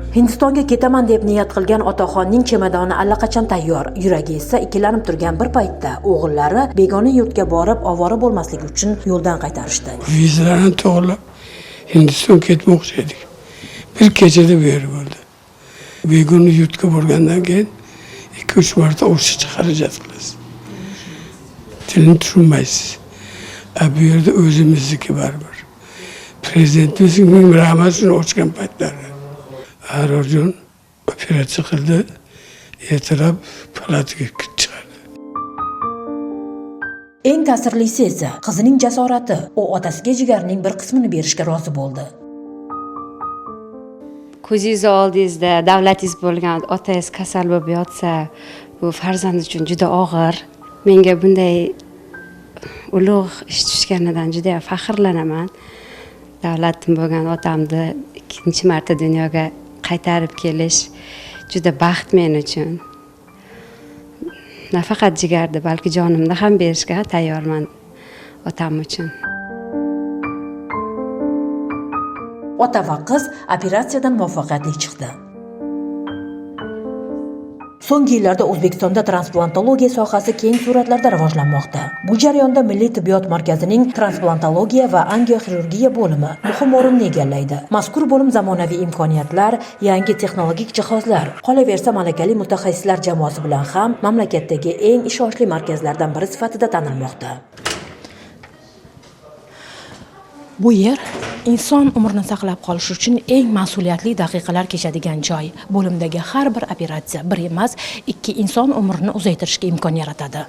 Hindistonga ketaman deb niyat qilgan otaxonning chemadoni allaqachon tayyor. Yuragi esa ikkilanib turgan bir paytda o'g'illari begona yurtga borib ovora bo'lmasligi uchun yo'ldan qaytarishdi. Vizalarni to'g'rilab Hindiston ketmoqchi edik. Bir kechada bu yer bo'ldi. Begona yurtga borgandan keyin 2-3 marta o'sha xarajat qilasiz. Tilni tushunmaysiz. Bu yerda o'zimizniki baribir. Prezidentimizning rahmatini ochgan paytlarda Arorjon operatsiya qildi, ertalab palataga chiqardi. Eng ta'sirlisi esa qizining jasorati. U otasiga jigarning bir qismini berishga rozi bo'ldi. Ko'zingiz oldingizda davlatingiz bo'lgan otangiz kasal bo'lib yotsa, bu farzand uchun juda og'ir. Menga bunday ulug' ish tushganidan juda faxrlanaman. Davlatim bo'lgan otamni ikkinchi marta dunyoga qaytarib kelish juda baxt men uchun. Nafaqat jigarni, balki jonimni ham berishga tayyorman otam uchun. Ota va qiz operatsiyadan muvaffaqiyatli chiqdi. So'nggi yillarda O'zbekistonda transplantologiya sohasi keng sur'atlarda rivojlanmoqda. Bu jarayonda Milliy tibbiyot markazining transplantologiya va angioxirurgiya bo'limi muhim o'rinni egallaydi. Mazkur bo'lim zamonaviy imkoniyatlar, yangi texnologik jihozlar, qolaversa malakali mutaxassislar jamoasi bilan ham mamlakatdagi eng ishonchli markazlardan biri sifatida tanilmoqda. Bu yer inson umrini saqlab qolish uchun eng mas'uliyatli daqiqalar kechadigan joy. Bo'limdagi har bir operatsiya bir emas, 2 inson umrini uzaytirishga imkon yaratadi.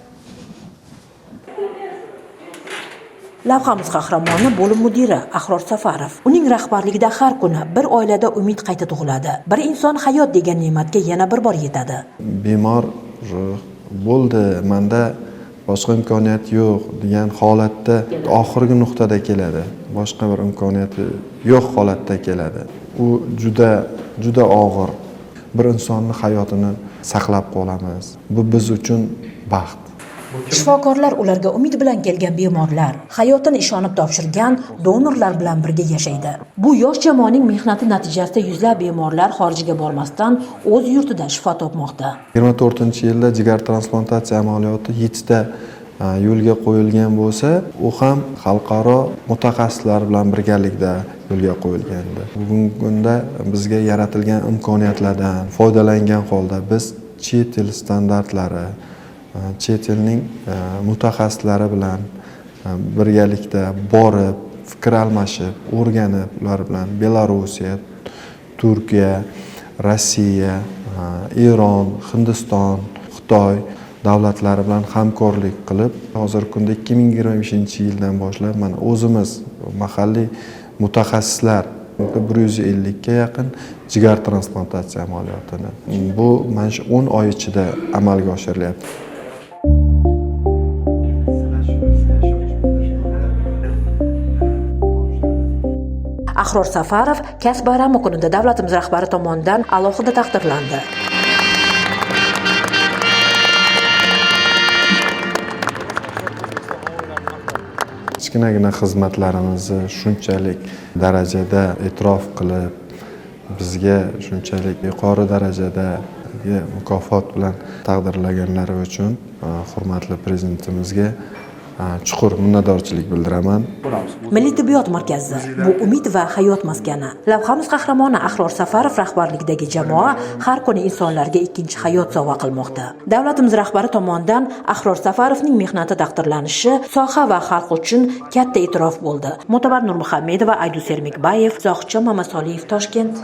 Lavhamiz qahramoni bo'lim mudiri Ahror Safarov. Uning rahbarligida har kuni bir oilada umid qayta tug'iladi. Bir inson hayot degan ne'matga yana bir bor yetadi. Bemor bo'ldi, menda boshqa imkoniyat yo'q degan holatda oxirgi nuqtada keladi. Boshqa bir imkoniyati yo'q holatda keladi. U juda og'ir. Bir insonning hayotini saqlab qolamiz. Bu biz uchun baxt. Shifokorlar ularga umid bilan kelgan bemorlar, hayotini ishonib topshirgan donorlar bilan birga yashaydi. Bu yosh jamoaning mehnati natijasida yuzlab bemorlar xorijga bormasdan o'z yurtida shifo topmoqda. 24-yilda jigar transplantatsiya amaliyoti 7 ta yo'lga qo'yilgan bo'lsa, u ham xalqaro mutaxassislar bilan birgalikda yo'lga qo'yilgandi. Bugungi kunda bizga yaratilgan imkoniyatlardan foydalangan holda biz chet el standartlari, chet elning mutaxassislari bilan birgalikda borib, fikr almashib, o'rganib, ular bilan Belorussiya, Turkiya, Rossiya, Eron, Hindiston, Xitoy davlatlari bilan hamkorlik qilib, hozirgi kunda 2025-yildan boshlab mana o'zimiz mahalliy mutaxassislar 150 ga yaqin jigar transplantatsiya amaliyotini bu mana shu 10 oy ichida amalga oshirilyapti. Ahror Safarov kasb bayrami kunida davlatimiz rahbari tomonidan alohida taqdirlandi. Kichkinagina xizmatlarimizni shunchalik darajada e'tirof qilib, bizga shunchalik yuqori darajadagi mukofot bilan taqdirlaganlari uchun hurmatli prezidentimizga chuqur minnatdorchilik bildiraman. Milliy tibbiyot markazi bu umid va hayot maskani. Lavhamiz qahramoni Ahror Safarov rahbarligidagi jamoa har kuni insonlarga ikkinchi hayot sovg'a qilmoqda. Davlatimiz rahbari tomonidan Ahror Safarovning mehnati taqdirlanishi soha va xalq uchun katta e'tirof bo'ldi. Mo'tabar Nurmuhammedova, Aydus Ermekbayev, Zohidjon Mamasoliyev, Toshkent.